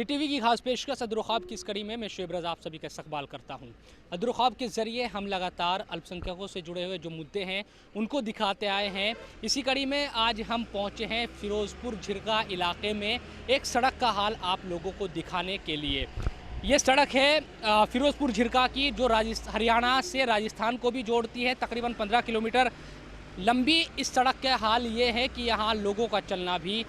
ETV की खास पेशकश अदर ख्वाब की इस कड़ी में मैं शुएब रज़ा आप सभी का इस्तकबाल करता हूँ। अदर ख्वाब के ज़रिए हम लगातार अल्पसंख्यकों से जुड़े हुए जो मुद्दे हैं उनको दिखाते आए हैं। इसी कड़ी में आज हम पहुँचे हैं फिरोज़पुर झिरका इलाके में एक सड़क का हाल आप लोगों को दिखाने के लिए। ये सड़क है फिरोज़पुर झिरका की, जो हरियाणा से राजस्थान को भी जोड़ती है। तकरीबन 15 किलोमीटर लंबी इस सड़क का हाल ये है कि यहाँ लोगों का चलना भी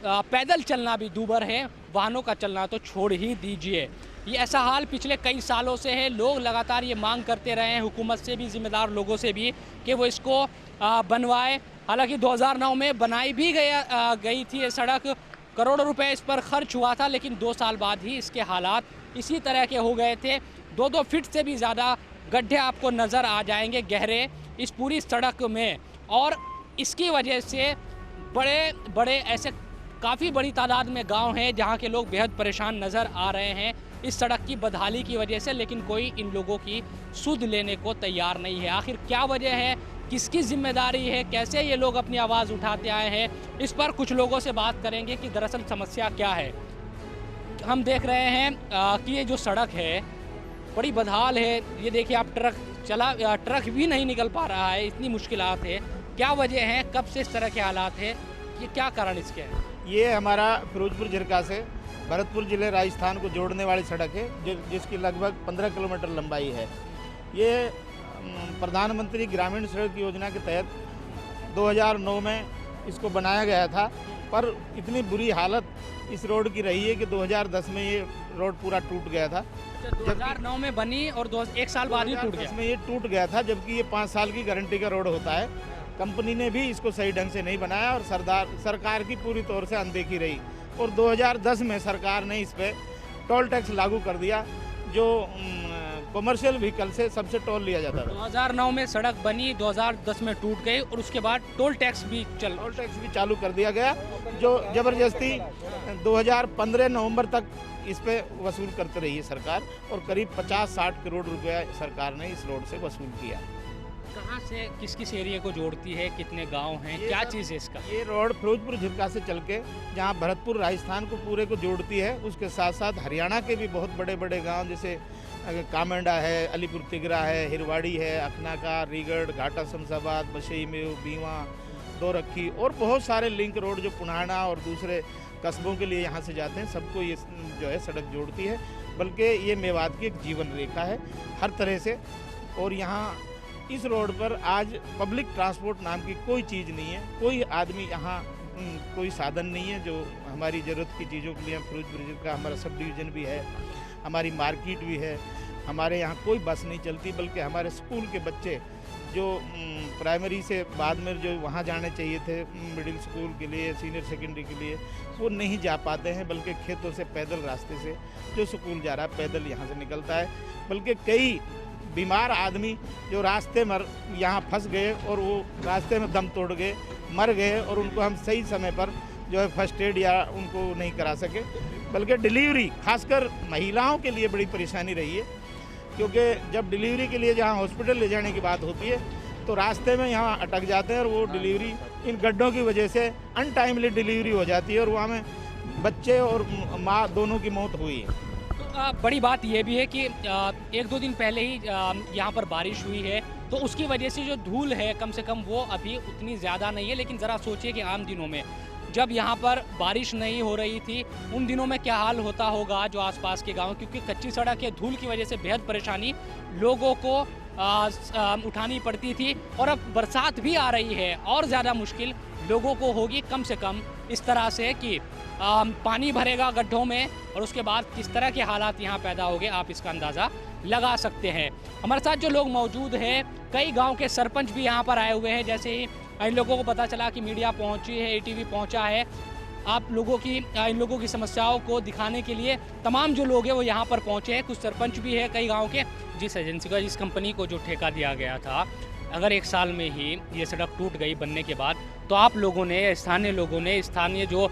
पैदल चलना भी दूभर है, वाहनों का चलना तो छोड़ ही दीजिए। ये ऐसा हाल पिछले कई सालों से है। लोग लगातार ये मांग करते रहे हैं हुकूमत से भी, ज़िम्मेदार लोगों से भी, कि वो इसको बनवाए। हालांकि 2009 में बनाई भी गई थी ये सड़क, करोड़ों रुपए इस पर खर्च हुआ था, लेकिन 2 साल बाद ही इसके हालात इसी तरह के हो गए थे। 2-2 फीट से भी ज़्यादा गड्ढे आपको नज़र आ जाएंगे गहरे इस पूरी सड़क में, और इसकी वजह से बड़े बड़े ऐसे काफ़ी बड़ी तादाद में गांव हैं जहां के लोग बेहद परेशान नज़र आ रहे हैं इस सड़क की बदहाली की वजह से, लेकिन कोई इन लोगों की सुध लेने को तैयार नहीं है। आखिर क्या वजह है, किसकी जिम्मेदारी है, कैसे ये लोग अपनी आवाज़ उठाते आए हैं, इस पर कुछ लोगों से बात करेंगे कि दरअसल समस्या क्या है। हम देख रहे हैं कि ये जो सड़क है बड़ी बदहाल है। ये देखिए आप, ट्रक भी नहीं निकल पा रहा है, इतनी मुश्किलात है। क्या वजह है, कब से इस तरह के हालात है, ये क्या कारण इसके हैं? ये हमारा फिरोजपुर झिरका से भरतपुर ज़िले राजस्थान को जोड़ने वाली सड़क है, जिसकी लगभग 15 किलोमीटर लंबाई है। ये प्रधानमंत्री ग्रामीण सड़क योजना के तहत 2009 में इसको बनाया गया था, पर इतनी बुरी हालत इस रोड की रही है कि 2010 में ये रोड पूरा टूट गया था। 2009 में बनी और 1 साल बाद ही टूट गया। में ये टूट गया था, जबकि ये 5 साल की गारंटी का रोड होता है। कंपनी ने भी इसको सही ढंग से नहीं बनाया और सरकार की पूरी तौर से अनदेखी रही, और 2010 में सरकार ने इस पर टोल टैक्स लागू कर दिया, जो कमर्शियल व्हीकल से सबसे टोल लिया जाता था। 2009 में सड़क बनी, 2010 में टूट गई, और उसके बाद टोल टैक्स भी चालू कर दिया गया, जो ज़बरदस्ती 2015 नवंबर तक इस पे वसूल करते रही है सरकार, और करीब 50-60 करोड़ रुपया सरकार ने इस रोड से वसूल किया। कहाँ से किस एरिया को जोड़ती है, कितने गांव हैं, क्या चीज़ है इसका? ये रोड फिरोजपुर झिरका से चल के जहाँ भरतपुर राजस्थान को पूरे को जोड़ती है, उसके साथ साथ हरियाणा के भी बहुत बड़े बड़े गांव जैसे कामेंडा है, अलीपुर तिगरा है, हिरवाड़ी है, अखनाका, रीगढ़, घाटा शमशाबाद, बशई में बीवा, दोरखी और बहुत सारे लिंक रोड जो पुनाना और दूसरे कस्बों के लिए यहाँ से जाते हैं, सबको ये जो है सड़क जोड़ती है। बल्कि ये मेवात की एक जीवन रेखा है हर तरह से। और यहाँ इस रोड पर आज पब्लिक ट्रांसपोर्ट नाम की कोई चीज़ नहीं है, कोई आदमी यहाँ कोई साधन नहीं है जो हमारी ज़रूरत की चीज़ों के लिए। फिरोजपुर का हमारा सब डिवीज़न भी है, हमारी मार्केट भी है, हमारे यहाँ कोई बस नहीं चलती, बल्कि हमारे स्कूल के बच्चे जो प्राइमरी से बाद में जो वहाँ जाने चाहिए थे मिडिल स्कूल के लिए, सीनियर सेकेंडरी के लिए, वो नहीं जा पाते हैं, बल्कि खेतों से पैदल रास्ते से जो स्कूल जा रहा है पैदल यहाँ से निकलता है। बल्कि कई बीमार आदमी जो रास्ते में यहाँ फंस गए और वो रास्ते में दम तोड़ गए, मर गए, और उनको हम सही समय पर जो है फर्स्ट एड या उनको नहीं करा सके। बल्कि डिलीवरी खासकर महिलाओं के लिए बड़ी परेशानी रही है, क्योंकि जब डिलीवरी के लिए जहाँ हॉस्पिटल ले जाने की बात होती है तो रास्ते में यहाँ अटक जाते हैं, और वो डिलीवरी इन गड्ढों की वजह से अनटाइमली डिलीवरी हो जाती है, और वहाँ में बच्चे और माँ दोनों की मौत हुई है। बड़ी बात यह भी है कि 1-2 दिन पहले ही यहाँ पर बारिश हुई है, तो उसकी वजह से जो धूल है कम से कम वो अभी उतनी ज़्यादा नहीं है। लेकिन ज़रा सोचिए कि आम दिनों में जब यहाँ पर बारिश नहीं हो रही थी, उन दिनों में क्या हाल होता होगा जो आसपास के गांव, क्योंकि कच्ची सड़क है, धूल की वजह से बेहद परेशानी लोगों को उठानी पड़ती थी। और अब बरसात भी आ रही है, और ज़्यादा मुश्किल लोगों को होगी कम से कम इस तरह से कि पानी भरेगा गड्ढों में, और उसके बाद किस तरह के हालात यहाँ पैदा होंगे आप इसका अंदाज़ा लगा सकते हैं। हमारे साथ जो लोग मौजूद हैं, कई गांव के सरपंच भी यहाँ पर आए हुए हैं। जैसे ही इन लोगों को पता चला कि मीडिया पहुँची है, ईटीवी पहुँचा है, इन लोगों की समस्याओं को दिखाने के लिए तमाम जो लोग हैं वो यहाँ पर पहुँचे हैं। कुछ सरपंच भी है कई गाँव के। जिस एजेंसी का, जिस कंपनी को जो ठेका दिया गया था, अगर 1 साल में ही ये सड़क टूट गई बनने के बाद, तो आप लोगों ने, स्थानीय लोगों ने, स्थानीय जो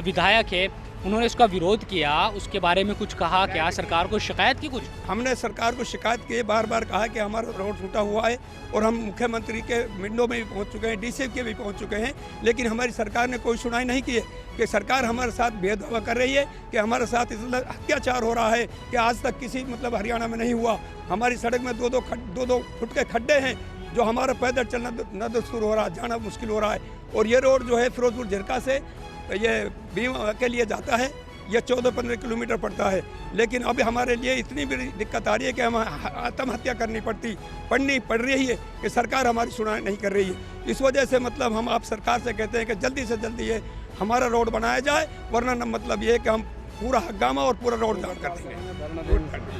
विधायक है उन्होंने इसका विरोध किया, उसके बारे में कुछ कहा क्या? सरकार को शिकायत की कुछ? हमने सरकार को शिकायत की, बार बार कहा कि हमारा रोड टूटा हुआ है और हम मुख्यमंत्री के विंडो में भी पहुंच चुके हैं, डीसी के भी पहुंच चुके हैं, लेकिन हमारी सरकार ने कोई सुनाई नहीं की है। कि सरकार हमारे साथ भेदभाव कर रही है, कि हमारे साथ इस अत्याचार हो रहा है कि आज तक किसी मतलब हरियाणा में नहीं हुआ। हमारी सड़क में दो दो फुट के खड्डे हैं, जो हमारा पैदल चलना नादस्तूर हो रहा है, जाना मुश्किल हो रहा है। और ये रोड जो है फिरोजपुर झिरका से ये बीमा के लिए जाता है, ये 14-15 किलोमीटर पड़ता है, लेकिन अभी हमारे लिए इतनी बड़ी दिक्कत आ रही है कि हम आत्महत्या करनी पड़ रही है कि सरकार हमारी सुनाई नहीं कर रही है। इस वजह से मतलब हम आप सरकार से कहते हैं कि जल्दी से जल्दी ये हमारा रोड बनाया जाए, वरना मतलब ये है कि हम पूरा हंगामा और पूरा रोड जाम कर देंगे।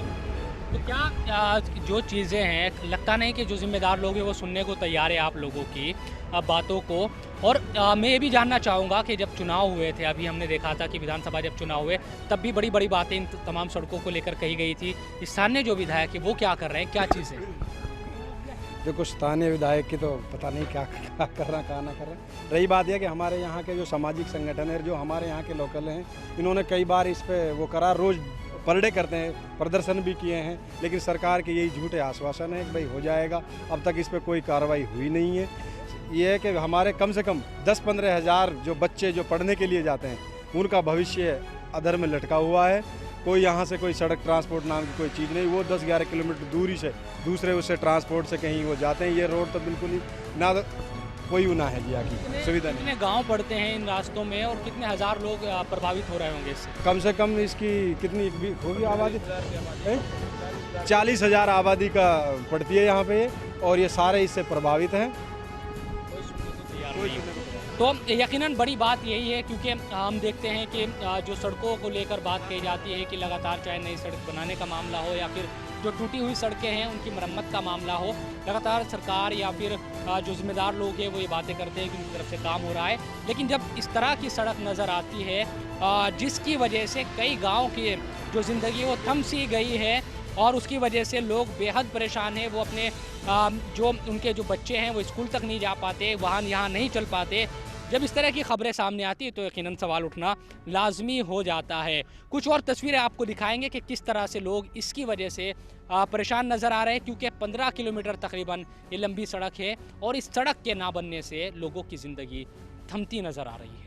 तो क्या जो चीज़ें हैं, लगता नहीं कि जो जिम्मेदार लोग हैं वो सुनने को तैयार है आप लोगों की बातों को? और मैं ये भी जानना चाहूँगा कि जब चुनाव हुए थे, अभी हमने देखा था कि विधानसभा जब चुनाव हुए तब भी बड़ी बड़ी बातें इन तमाम सड़कों को लेकर कही गई थी। स्थानीय जो विधायक है वो क्या कर रहे हैं, क्या चीज़ें? देखो, स्थानीय विधायक की तो पता नहीं क्या कर रहा क्या ना कर रहा। रही बात यह कि हमारे यहाँ के जो सामाजिक संगठन है, जो हमारे यहाँ के लोकल हैं, इन्होंने कई बार इस पर वो करा, रोज़ पर डे करते हैं, प्रदर्शन भी किए हैं, लेकिन सरकार के यही झूठे आश्वासन है कि भाई हो जाएगा। अब तक इस पर कोई कार्रवाई हुई नहीं है। ये है कि हमारे कम से कम 10-15 हज़ार जो बच्चे जो पढ़ने के लिए जाते हैं, उनका भविष्य अधर में लटका हुआ है। कोई यहाँ से कोई सड़क ट्रांसपोर्ट नाम की कोई चीज़ नहीं, वो 10-11 किलोमीटर दूरी से दूसरे उससे ट्रांसपोर्ट से कहीं वो जाते हैं। ये रोड तो बिल्कुल ही ना कोई ना है जिया की सुविधा नहीं। कितने गांव पड़ते हैं इन रास्तों में और कितने हज़ार लोग प्रभावित हो रहे होंगे इससे? कम से कम इसकी कितनी होगी आबादी? 40,000 आबादी का पड़ती है यहाँ पे, और ये सारे इससे प्रभावित हैं। तो यकीनन बड़ी बात यही है, क्योंकि हम देखते हैं कि जो सड़कों को लेकर बात कही जाती है कि लगातार चाहे नई सड़क बनाने का मामला हो या फिर जो टूटी हुई सड़कें हैं उनकी मरम्मत का मामला हो, लगातार सरकार या फिर जो जिम्मेदार लोग हैं वो ये बातें करते हैं कि उनकी तरफ से काम हो रहा है। लेकिन जब इस तरह की सड़क नज़र आती है जिसकी वजह से कई गाँव की जो ज़िंदगी वो थम सी गई है और उसकी वजह से लोग बेहद परेशान हैं, वो अपने जो उनके जो बच्चे हैं वो स्कूल तक नहीं जा पाते, वाहन यहाँ नहीं चल पाते, जब इस तरह की खबरें सामने आती है तो यकीनन सवाल उठना लाजमी हो जाता है। कुछ और तस्वीरें आपको दिखाएंगे कि किस तरह से लोग इसकी वजह से परेशान नज़र आ रहे हैं, क्योंकि 15 किलोमीटर तकरीबन ये लंबी सड़क है और इस सड़क के ना बनने से लोगों की ज़िंदगी थमती नज़र आ रही है।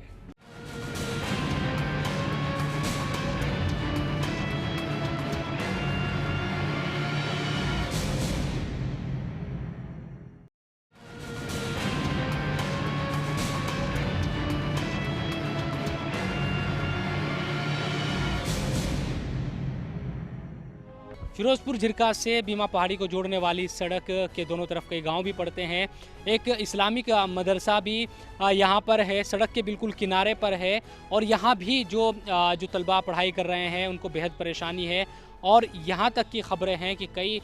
फिरोजपुर झिरका से बीमा पहाड़ी को जोड़ने वाली सड़क के दोनों तरफ कई गांव भी पड़ते हैं। एक इस्लामिक मदरसा भी यहां पर है, सड़क के बिल्कुल किनारे पर है, और यहां भी जो तलबा पढ़ाई कर रहे हैं उनको बेहद परेशानी है। और यहाँ तक की खबरें हैं कि कई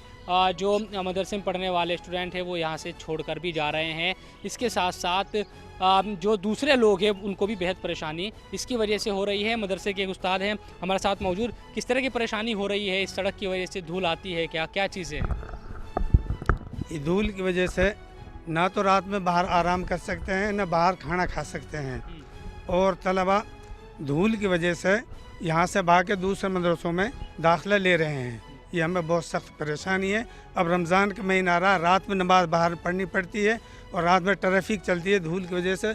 जो मदरसे में पढ़ने वाले स्टूडेंट हैं वो यहाँ से छोड़कर भी जा रहे हैं। इसके साथ साथ जो दूसरे लोग हैं उनको भी बेहद परेशानी इसकी वजह से हो रही है। मदरसे के एक उस्ताद हैं हमारे साथ मौजूद, किस तरह की परेशानी हो रही है? इस सड़क की वजह से धूल आती है, क्या चीज़ें हैं? ये धूल की वजह से ना तो रात में बाहर आराम कर सकते हैं, ना बाहर खाना खा सकते हैं, और तलबा धूल की वजह से यहाँ से भाग के दूसरे मदरसों में दाखिला ले रहे हैं। ये हमें बहुत सख्त परेशानी है। अब रमज़ान का महीना आ रहा, रात में नमाज बाहर पढ़नी पड़ती है और रात में ट्रैफिक चलती है। धूल की वजह से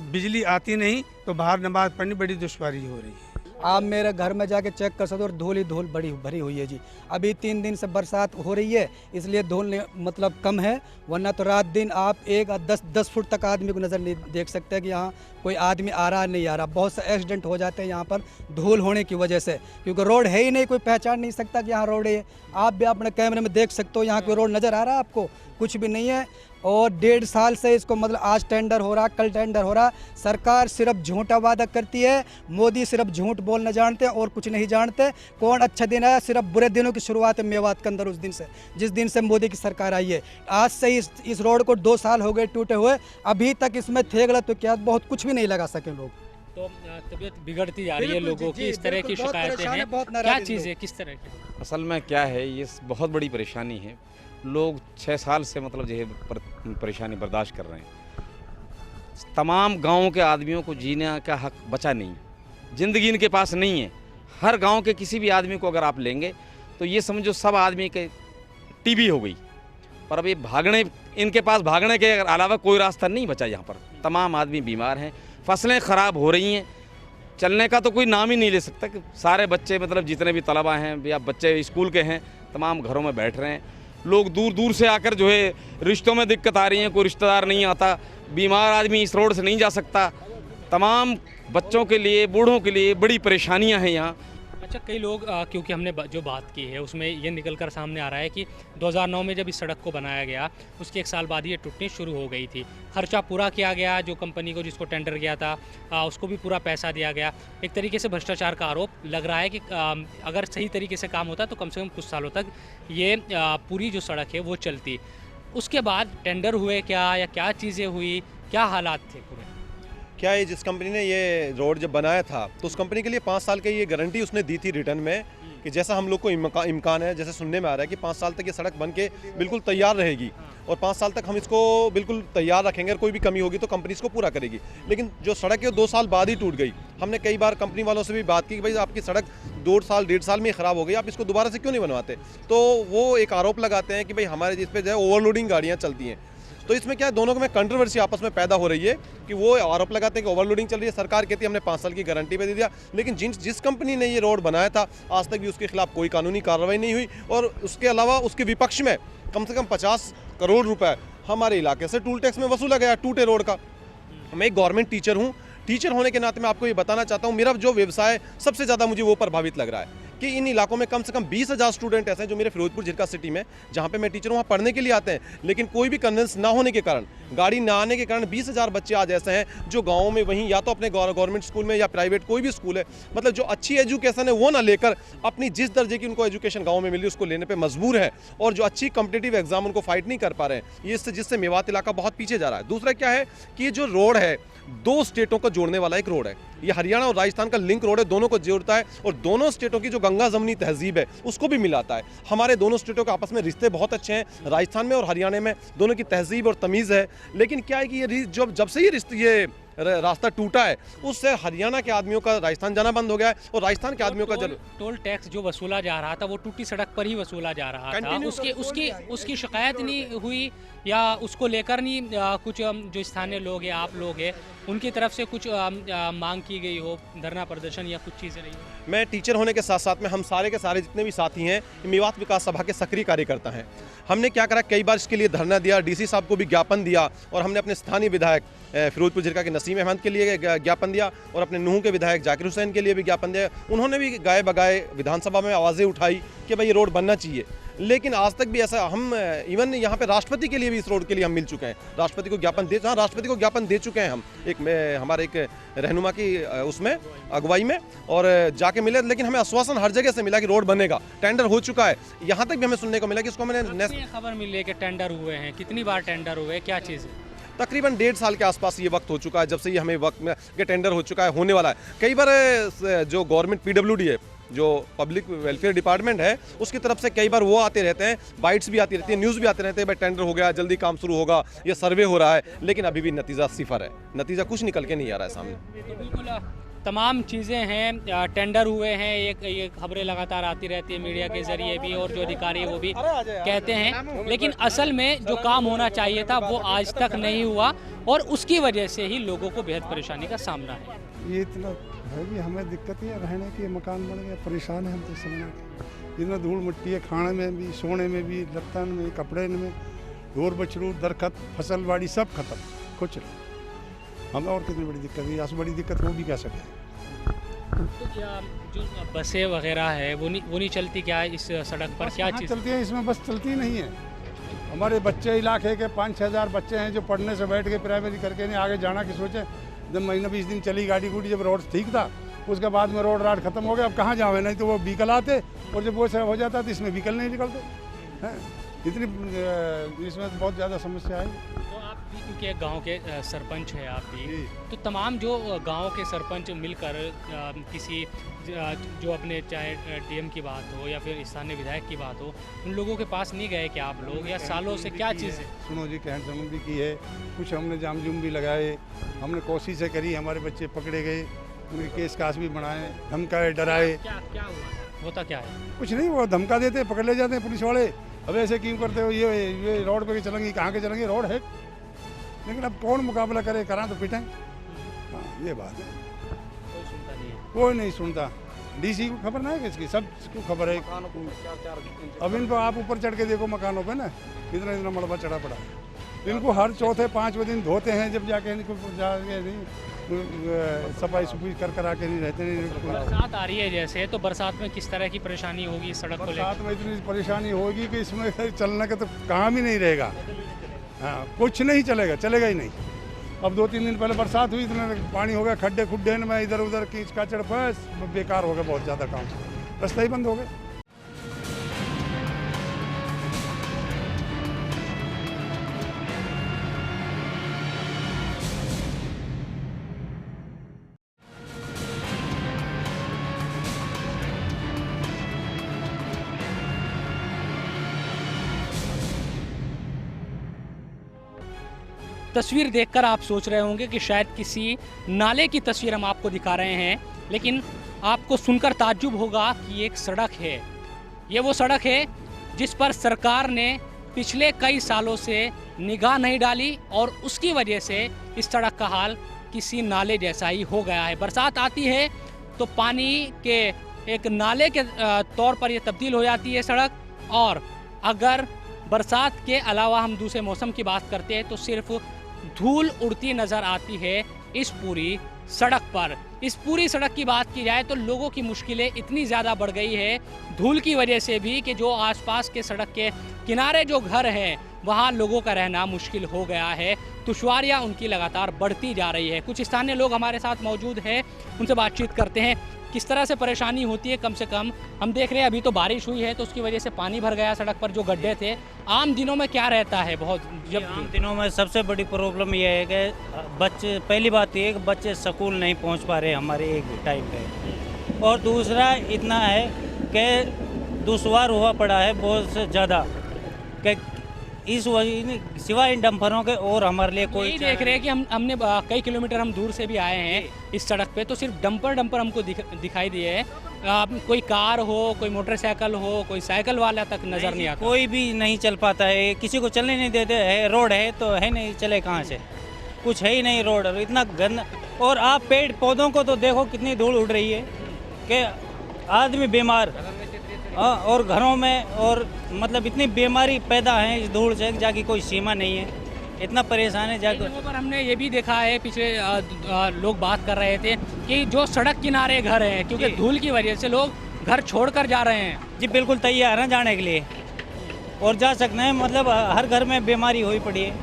बिजली आती नहीं तो बाहर नमाज पढ़नी बड़ी दुश्वारी हो रही है। आप मेरे घर में जाके चेक कर सकते हो, और धूल ही धूल बड़ी भरी हुई है जी। अभी 3 दिन से बरसात हो रही है इसलिए धूल मतलब कम है, वरना तो रात दिन आप 10 फुट तक आदमी को नज़र नहीं देख सकते कि यहाँ कोई आदमी आ रहा नहीं आ रहा। बहुत से एक्सीडेंट हो जाते हैं यहाँ पर धूल होने की वजह से, क्योंकि रोड है ही नहीं, कोई पहचान नहीं सकता कि यहाँ रोड है। आप भी अपने कैमरे में देख सकते हो, यहाँ कोई रोड नज़र आ रहा है आपको? कुछ भी नहीं है। और 1.5 साल से इसको मतलब आज टेंडर हो रहा, कल टेंडर हो रहा। सरकार सिर्फ झूठा वादा करती है, मोदी सिर्फ झूठ बोलना जानते हैं और कुछ नहीं जानते। कौन अच्छा दिन है? सिर्फ बुरे दिनों की शुरुआत है मेवात के अंदर, उस दिन से जिस दिन से मोदी की सरकार आई है। आज से इस रोड को 2 साल हो गए टूटे हुए, अभी तक इसमें थे गलत तो क्या बहुत कुछ भी नहीं लगा सके लोग। तो तबीयत बिगड़ती जा रही है लोगों की, इस तरह की शिकायतें हैं, क्या चीज़ है, किस तरह की? असल में क्या है, ये बहुत बड़ी परेशानी है। लोग 6 साल से मतलब जो है परेशानी बर्दाश्त कर रहे हैं। तमाम गांवों के आदमियों को जीने का हक बचा नहीं। ज़िंदगी इनके पास नहीं है। हर गांव के किसी भी आदमी को अगर आप लेंगे तो ये समझो सब आदमी के टीबी हो गई। पर अब ये इनके पास भागने के अलावा कोई रास्ता नहीं बचा। यहाँ पर तमाम आदमी बीमार हैं, फसलें ख़राब हो रही हैं, चलने का तो कोई नाम ही नहीं ले सकता। कि सारे बच्चे मतलब जितने भी तलबा हैं या बच्चे स्कूल के हैं तमाम घरों में बैठ रहे हैं। लोग दूर दूर से आकर जो है रिश्तों में दिक्कत आ रही है, कोई रिश्तेदार नहीं आता, बीमार आदमी इस रोड से नहीं जा सकता। तमाम बच्चों के लिए, बूढ़ों के लिए बड़ी परेशानियां हैं यहाँ। अच्छा, कई लोग क्योंकि हमने जो बात की है उसमें ये निकल कर सामने आ रहा है कि 2009 में जब इस सड़क को बनाया गया उसके 1 साल बाद ये टूटनी शुरू हो गई थी। खर्चा पूरा किया गया, जो कंपनी को जिसको टेंडर गया था उसको भी पूरा पैसा दिया गया। एक तरीके से भ्रष्टाचार का आरोप लग रहा है कि अगर सही तरीके से काम होता तो कम से कम कुछ सालों तक ये पूरी जो सड़क है वो चलती। उसके बाद टेंडर हुए क्या, या क्या चीज़ें हुई, क्या हालात थे पूरे? क्या है, जिस कंपनी ने ये रोड जब बनाया था तो उस कंपनी के लिए 5 साल की ये गारंटी उसने दी थी रिटर्न में कि जैसा हम लोग को इम्कान है, जैसे सुनने में आ रहा है कि 5 साल तक ये सड़क बन के बिल्कुल तैयार रहेगी और 5 साल तक हम इसको बिल्कुल तैयार रखेंगे और कोई भी कमी होगी तो कंपनी इसको पूरा करेगी। लेकिन जो सड़क है 2 साल बाद ही टूट गई। हमने कई बार कंपनी वालों से भी बात की कि भाई आपकी सड़क 2 साल 1.5 साल में ही ख़राब हो गई, आप इसको दोबारा से क्यों नहीं बनवाते। तो वो एक आरोप लगाते हैं कि भाई हमारे जिस पे जो है ओवरलोडिंग गाड़ियाँ चलती हैं। तो इसमें क्या है, दोनों में कंट्रोवर्सी आपस में पैदा हो रही है कि वो आरोप लगाते हैं कि ओवरलोडिंग चल रही है। सरकार कहती है हमने 5 साल की गारंटी पे दे दिया, लेकिन जिस कंपनी ने ये रोड बनाया था आज तक भी उसके खिलाफ कोई कानूनी कार्रवाई नहीं हुई। और उसके अलावा उसके विपक्ष में कम से कम 50 करोड़ रुपए हमारे इलाके से टूल टैक्स में वसूला गया टूटे रोड का। मैं एक गवर्नमेंट टीचर हूँ, टीचर होने के नाते मैं आपको ये बताना चाहता हूँ, मेरा जो व्यवसाय सबसे ज़्यादा मुझे वो प्रभावित लग रहा है कि इन इलाकों में कम से कम 20,000 स्टूडेंट ऐसे हैं जो मेरे फिरोजपुर जिरका सिटी में, जहाँ पे मैं टीचर हूँ, वहाँ पढ़ने के लिए आते हैं। लेकिन कोई भी कन्वेंस ना होने के कारण, गाड़ी ना आने के कारण 20,000 बच्चे आज ऐसे हैं जो गाँव में वहीं या तो अपने गवर्नमेंट स्कूल में या प्राइवेट कोई भी स्कूल है, मतलब जो अच्छी एजुकेशन है वो ना लेकर अपनी जिस दर्जे की उनको एजुकेशन गाँव में मिली उसको लेने पर मजबूर है और जो अच्छी कॉम्पिटिटिव एग्जाम उनको फाइट नहीं कर पा रहे हैं। ये जिससे मेवात इलाका बहुत पीछे जा रहा है। दूसरा क्या है कि ये जो रोड है 2 स्टेटों को जोड़ने वाला एक रोड है, ये हरियाणा और राजस्थान का लिंक रोड है, दोनों को जोड़ता है और दोनों स्टेटों की जो गंगा जमनी तहजीब है उसको भी मिलाता है। हमारे दोनों स्टेटों के आपस में रिश्ते बहुत अच्छे हैं, राजस्थान में और हरियाणा में दोनों की तहजीब और तमीज़ है। लेकिन क्या है कि ये जब से ये रास्ता टूटा है उससे हरियाणा के आदमियों का राजस्थान जाना बंद हो गया है और राजस्थान के आदमियों का टोल टैक्स जो वसूला जा रहा था वो टूटी सड़क पर ही वसूला जा रहा था। उसकी शिकायत नहीं हुई या उसको लेकर नहीं कुछ जो स्थानीय लोग हैं, आप लोग हैं, उनकी तरफ से कुछ मांग की गई हो, धरना प्रदर्शन या कुछ चीज़ें रही हो? मैं टीचर होने के साथ साथ में हम सारे के सारे जितने भी साथी हैं मेवात विकास सभा के सक्रिय कार्यकर्ता हैं। हमने क्या करा, कई बार इसके लिए धरना दिया, डीसी साहब को भी ज्ञापन दिया और हमने अपने स्थानीय विधायक फिरोजपुर जिरका के नसीम अहमद के लिए ज्ञापन दिया और अपने नूह के विधायक जाकिर हुसैन के लिए भी ज्ञापन दिया। उन्होंने भी गाए बगाए विधानसभा में आवाज़ें उठाई कि भाई ये रोड बनना चाहिए। लेकिन आज तक भी ऐसा, हम इवन यहाँ पे राष्ट्रपति के लिए भी इस रोड के लिए हम मिल चुके हैं, राष्ट्रपति को ज्ञापन दे चुके हैं हम, हमारे एक रहनुमा की उसमें अगुवाई में और जाके मिले। लेकिन हमें आश्वासन हर जगह से मिला कि रोड बनेगा, टेंडर हो चुका है। यहाँ तक भी हमें सुनने को मिला कि इसको मैंने खबर मिली है कि टेंडर हुए हैं, कितनी बार टेंडर हुए, क्या चीज़ है? तकरीबन 1.5 साल के आसपास ये वक्त हो चुका है जब से ये हमें वक्त में टेंडर हो चुका है, होने वाला है। कई बार जो गवर्नमेंट PWD है, जो पब्लिक वेलफेयर डिपार्टमेंट है, उसकी तरफ से कई बार वो आते रहते हैं, बाइट्स भी आती रहती है, न्यूज़ भी आते रहते हैं, भाई टेंडर हो गया, जल्दी काम शुरू होगा, ये सर्वे हो रहा है। लेकिन अभी भी नतीजा सिफर है, नतीजा कुछ निकल के नहीं आ रहा है सामने। तो बिल्कुल तमाम चीज़ें हैं, टेंडर हुए हैं, ये खबरें लगातार आती रहती है मीडिया के ज़रिए भी और जो अधिकारी है वो भी कहते हैं, लेकिन असल में जो काम होना चाहिए था वो आज तक नहीं हुआ और उसकी वजह से ही लोगों को बेहद परेशानी का सामना है। ये इतना है भी हमें दिक्कत है, रहने की मकान बन गया, परेशान है हम तो समझना। इतना धूल मिट्टी है, खाने में भी, सोने में भी, लत्तन में, कपड़े में, ढोर बछरू, दरखत, फसल बाड़ी सब खत्म, कुछ नहीं। हमें और कितनी बड़ी दिक्कत है, यहाँ बड़ी दिक्कत वो भी कह सकते हैं। तो क्या जो बसें वगैरह है वो नहीं चलती क्या इस सड़क पर, क्या चीज़ चलती है? इसमें बस चलती नहीं है। हमारे बच्चे इलाके के 5-6 हज़ार बच्चे हैं जो पढ़ने से बैठ के प्राइमरी करके नहीं आगे जाना की सोचे। जब महीना 20 दिन चली गाड़ी गुड़ी, जब रोड ठीक था उसके बाद में रोड राड खत्म हो गया, अब कहाँ जावे, नहीं तो वो व्हीकल आते और जब वो हो जाता तो इसमें व्हीकल नहीं निकलते हैं। इतनी इसमें बहुत ज़्यादा समस्या है। तो आप भी क्योंकि गांव के सरपंच हैं आप भी, तो तमाम जो गांव के सरपंच मिलकर किसी जो अपने चाहे DM की बात हो या फिर स्थानीय विधायक की बात हो, उन लोगों के पास नहीं गए क्या आप लोग, या सालों से क्या चीज़ है? सुनो जी, कहन संबंधी की है, कुछ हमने जाम जुम भी लगाए, हमने कोशिशें करी, हमारे बच्चे पकड़े गए, उनके केस कास भी बढ़ाए, धमकाए, डराए। क्या क्या हुआ, होता क्या है? कुछ नहीं, वो धमका देते, पकड़ ले जाते हैं पुलिस वाले। अब ऐसे क्यों करते हो, ये रोड पे चलेंगे, कहाँ के चलेंगे, रोड है। लेकिन अब कौन मुकाबला करे, करा तो पिटें। हाँ, ये बात है। कोई सुनता नहीं है। कोई नहीं सुनता। डीसी को खबर ना है किसकी, सबको खबर है। अब इन पर आप ऊपर चढ़ के देखो मकानों पे ना, इतना इतना मलबा चढ़ा पड़ा है। इनको हर चौथे पाँचवें दिन धोते हैं, जब जाके इनको जाके नहीं सफाई सफाई कर आके नहीं रहते। नहीं बरसात आ रही है जैसे, तो बरसात में किस तरह की परेशानी होगी इस सड़क को लेकर? बरसात में इतनी परेशानी होगी कि इसमें चलने का तो काम ही नहीं रहेगा। हाँ, कुछ नहीं चलेगा, चलेगा ही नहीं। अब 2-3 दिन पहले बरसात हुई, इतना पानी हो गया, खड्डे खुड्डे में इधर उधर कीच काचड़, बस बेकार हो गया बहुत ज़्यादा काम, रास्ता ही बंद हो गया। तस्वीर देखकर आप सोच रहे होंगे कि शायद किसी नाले की तस्वीर हम आपको दिखा रहे हैं, लेकिन आपको सुनकर ताज्जुब होगा कि एक सड़क है। ये वो सड़क है जिस पर सरकार ने पिछले कई सालों से निगाह नहीं डाली और उसकी वजह से इस सड़क का हाल किसी नाले जैसा ही हो गया है। बरसात आती है तो पानी के एक नाले के तौर पर ये तब्दील हो जाती है सड़क, और अगर बरसात के अलावा हम दूसरे मौसम की बात करते हैं तो सिर्फ धूल उड़ती नज़र आती है इस पूरी सड़क पर। इस पूरी सड़क की बात की जाए तो लोगों की मुश्किलें इतनी ज़्यादा बढ़ गई है धूल की वजह से भी कि जो आसपास के सड़क के किनारे जो घर हैं वहाँ लोगों का रहना मुश्किल हो गया है। दुश्वारियाँ उनकी लगातार बढ़ती जा रही है। कुछ स्थानीय लोग हमारे साथ मौजूद हैं, उनसे बातचीत करते हैं किस तरह से परेशानी होती है। कम से कम हम देख रहे हैं अभी तो बारिश हुई है तो उसकी वजह से पानी भर गया सड़क पर, जो गड्ढे थे। आम दिनों में क्या रहता है? बहुत जब आम दिनों में सबसे बड़ी प्रॉब्लम यह है कि बच्चे, पहली बात ये है कि बच्चे स्कूल नहीं पहुंच पा रहे हमारे एक टाइम पे, और दूसरा इतना है कि दुश्वार हुआ पड़ा है बहुत से ज़्यादा कि इस वजह सिवाय इन डंपरों के और हमारे लिए कोई यही देख रहे हैं कि हमने कई किलोमीटर हम दूर से भी आए हैं इस सड़क पे, तो सिर्फ डंपर हमको दिखाई दिए हैं। कोई कार हो, कोई मोटरसाइकिल हो, कोई साइकिल वाला तक नज़र नहीं आता। कोई भी नहीं चल पाता है, किसी को चलने नहीं देते है। रोड है तो है नहीं, चले कहाँ से, कुछ है ही नहीं रोड, इतना गंदा। और आप पेड़ पौधों को तो देखो कितनी धूल उड़ रही है कि आदमी बीमार, और घरों में, और मतलब इतनी बीमारी पैदा है इस धूल से जाके कोई सीमा नहीं है, इतना परेशान है जाकर। पर हमने ये भी देखा है, पिछले लोग बात कर रहे थे कि जो सड़क किनारे घर हैं, क्योंकि धूल की वजह से लोग घर छोड़कर जा रहे हैं। जी बिल्कुल तैयार हैं जाने के लिए, और जा सकते हैं, मतलब हर घर में बीमारी हुई पड़ी है,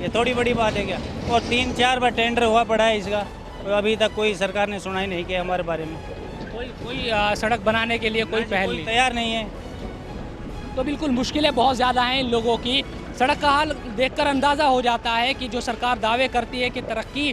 ये थोड़ी बड़ी बात है क्या। और 3-4 बार टेंडर हुआ पड़ा है इसका, तो अभी तक कोई सरकार ने सुना ही नहीं किया हमारे बारे में। कोई सड़क बनाने के लिए कोई पहल नहीं, तैयार नहीं है। तो बिल्कुल मुश्किलें बहुत ज़्यादा हैं इन लोगों की। सड़क का हाल देखकर अंदाज़ा हो जाता है कि जो सरकार दावे करती है कि तरक्की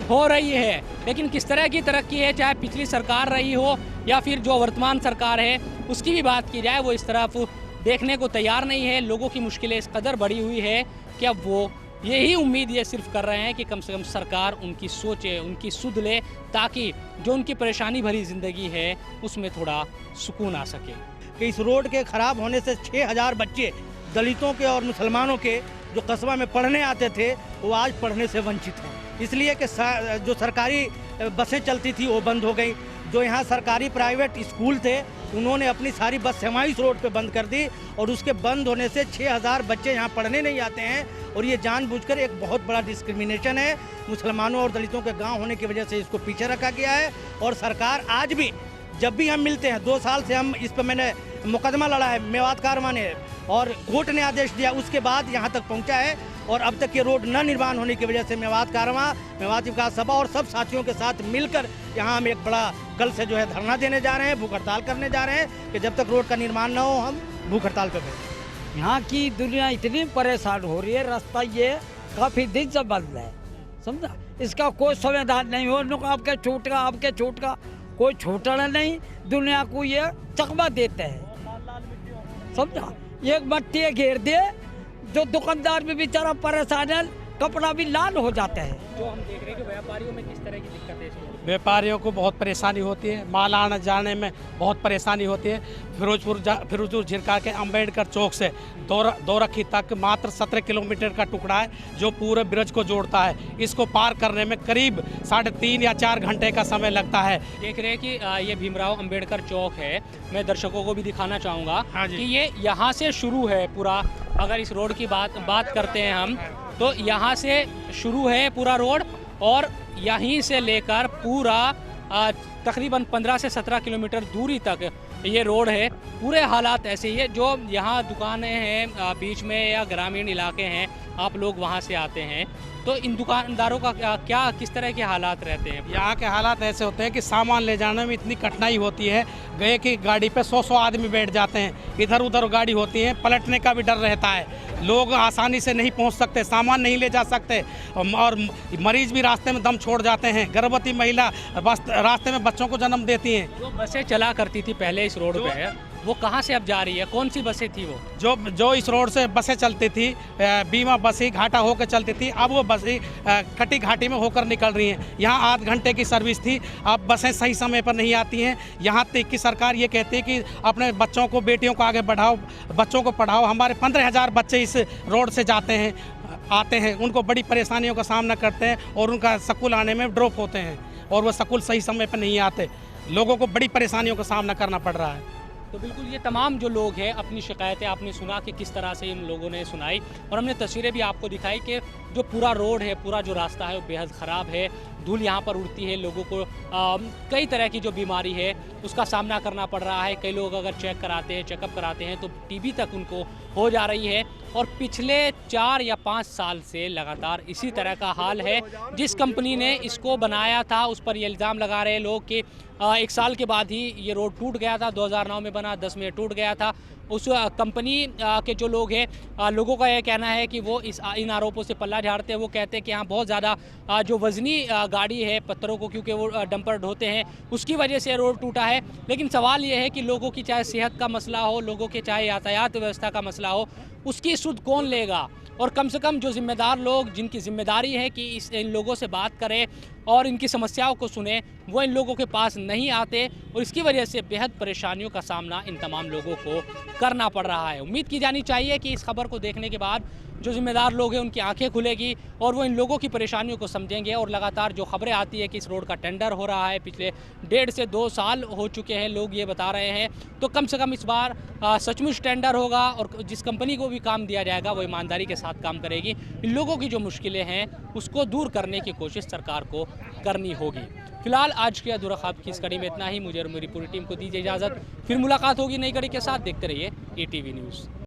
हो रही है, लेकिन किस तरह की तरक्की है, चाहे पिछली सरकार रही हो या फिर जो वर्तमान सरकार है उसकी भी बात की जाए, वो इस तरफ देखने को तैयार नहीं है। लोगों की मुश्किलें इस कदर बढ़ी हुई है कि अब वो यही उम्मीद ये सिर्फ कर रहे हैं कि कम से कम सरकार उनकी सोचे, उनकी सुध ले, ताकि जो उनकी परेशानी भरी ज़िंदगी है उसमें थोड़ा सुकून आ सके। कि इस रोड के ख़राब होने से 6000 बच्चे दलितों के और मुसलमानों के जो कस्बा में पढ़ने आते थे वो आज पढ़ने से वंचित हैं, इसलिए कि जो सरकारी बसें चलती थी वो बंद हो गई। जो यहाँ सरकारी प्राइवेट स्कूल थे उन्होंने अपनी सारी बस सेवाएं इस रोड पे बंद कर दी, और उसके बंद होने से 6000 बच्चे यहाँ पढ़ने नहीं आते हैं। और ये जानबूझकर एक बहुत बड़ा डिस्क्रिमिनेशन है, मुसलमानों और दलितों के गांव होने की वजह से इसको पीछे रखा गया है। और सरकार आज भी, जब भी हम मिलते हैं, 2 साल से हम इस पर, मैंने मुकदमा लड़ा है मेवात कारवा ने, और कोर्ट ने आदेश दिया, उसके बाद यहाँ तक पहुँचा है। और अब तक ये रोड न निर्माण होने की वजह से मेवात कारवा, मेवात विकास सभा और सब साथियों के साथ मिलकर यहाँ हम एक बड़ा कल से जो है धरना देने जा रहे हैं, भूख हड़ताल करने जा रहे हैं कि जब तक रोड का निर्माण न हो हम भूख हड़ताल पर बैठे। यहाँ की दुनिया इतनी परेशान हो रही है, रास्ता ये काफ़ी दिन से बंद है, समझा। इसका कोई संविधान नहीं हो, आपके छूट का कोई छूटना नहीं। दुनिया को ये चकमा देते हैं, समझा। एक मट्टी घेर दे, जो दुकानदार भी बेचारा परेशान है कपड़ा भी लाल हो जाता है। जो हम देख रहे हैं कि व्यापारियों में किस तरह की दिक्कत है इस रोड पे? व्यापारियों को बहुत परेशानी होती है, माल आने जाने में बहुत परेशानी होती है। फिरोजपुर झिरका के अम्बेडकर चौक से दौरखी तक मात्र 17 किलोमीटर का टुकड़ा है जो पूरे ब्रिज को जोड़ता है। इसको पार करने में करीब 3.5 या 4 घंटे का समय लगता है। देख रहे हैं कि ये भीमराव अंबेडकर चौक है। मैं दर्शकों को भी दिखाना चाहूँगा कि ये यहाँ से शुरू है पूरा। अगर इस रोड की बात करते हैं हम, तो यहाँ से शुरू है पूरा रोड और यहीं से लेकर पूरा तकरीबन 15 से 17 किलोमीटर दूरी तक ये रोड है। पूरे हालात ऐसे ही है। जो यहाँ दुकानें हैं बीच में या ग्रामीण इलाके हैं, आप लोग वहाँ से आते हैं, तो इन दुकानदारों का क्या किस तरह के हालात रहते हैं? यहाँ के हालात ऐसे होते हैं कि सामान ले जाने में इतनी कठिनाई होती है। गए कि गाड़ी पे 100 आदमी बैठ जाते हैं, इधर उधर गाड़ी होती है, पलटने का भी डर रहता है। लोग आसानी से नहीं पहुँच सकते, सामान नहीं ले जा सकते और मरीज भी रास्ते में दम छोड़ जाते हैं। गर्भवती महिला रास्ते में बच्चों को जन्म देती हैं। जो बसें चला करती थी पहले इस रोड पे, वो कहाँ से अब जा रही है? कौन सी बसें थी वो? जो इस रोड से बसें चलती थी, बीमा बसें घाटा होकर चलती थी, अब वो बसें कटी घाटी में होकर निकल रही हैं। यहाँ 8 घंटे की सर्विस थी, अब बसें सही समय पर नहीं आती हैं। यहाँ तक कि सरकार ये कहती है कि अपने बच्चों को, बेटियों को आगे बढ़ाओ, बच्चों को पढ़ाओ। हमारे 15,000 बच्चे इस रोड से जाते हैं, आते हैं, उनको बड़ी परेशानियों का सामना करते हैं और उनका स्कूल आने में ड्रॉप होते हैं और वो स्कूल सही समय पर नहीं आते। लोगों को बड़ी परेशानियों का सामना करना पड़ रहा है। तो बिल्कुल ये तमाम जो लोग हैं अपनी शिकायतें आपने सुना कि किस तरह से इन लोगों ने सुनाई और हमने तस्वीरें भी आपको दिखाई कि जो पूरा रोड है, पूरा जो रास्ता है वो बेहद ख़राब है। धूल यहाँ पर उड़ती है, लोगों को कई तरह की जो बीमारी है उसका सामना करना पड़ रहा है। कई लोग अगर चेकअप कराते हैं तो टीबी तक उनको हो जा रही है और पिछले 4 या 5 साल से लगातार इसी तरह का हाल है। जिस कंपनी ने इसको बनाया था उस पर ये इल्ज़ाम लगा रहे लोग कि 1 साल के बाद ही ये रोड टूट गया था। 2009 में बना, 10 में टूट गया था। उस कंपनी के जो लोग हैं, लोगों का यह कहना है कि वो इन आरोपों से पल्ला झाड़ते हैं। वो कहते हैं कि यहाँ बहुत ज़्यादा जो वज़नी गाड़ी है पत्थरों को, क्योंकि वो डंपर ढोते हैं, उसकी वजह से रोड टूटा है। लेकिन सवाल ये है कि लोगों की चाहे सेहत का मसला हो, लोगों के चाहे यातायात व्यवस्था का मसला हो, उसकी सुध कौन लेगा? और कम से कम जो जिम्मेदार लोग, जिनकी जिम्मेदारी है कि इन लोगों से बात करें और इनकी समस्याओं को सुने, वो इन लोगों के पास नहीं आते और इसकी वजह से बेहद परेशानियों का सामना इन तमाम लोगों को करना पड़ रहा है। उम्मीद की जानी चाहिए कि इस खबर को देखने के बाद जो जिम्मेदार लोग हैं उनकी आंखें खुलेगी और वो इन लोगों की परेशानियों को समझेंगे। और लगातार जो खबरें आती है कि इस रोड का टेंडर हो रहा है, पिछले 1.5 से 2 साल हो चुके हैं, लोग ये बता रहे हैं, तो कम से कम इस बार सचमुच टेंडर होगा और जिस कंपनी को भी काम दिया जाएगा वो ईमानदारी के साथ काम करेगी। इन लोगों की जो मुश्किलें हैं उसको दूर करने की कोशिश सरकार को करनी होगी। फिलहाल आज के अधूरा ख्वाब की इस कड़ी में इतना ही। मुझे और मेरी पूरी टीम को दीजिए इजाज़त। फिर मुलाकात होगी नई कड़ी के साथ। देखते रहिए ETV न्यूज़।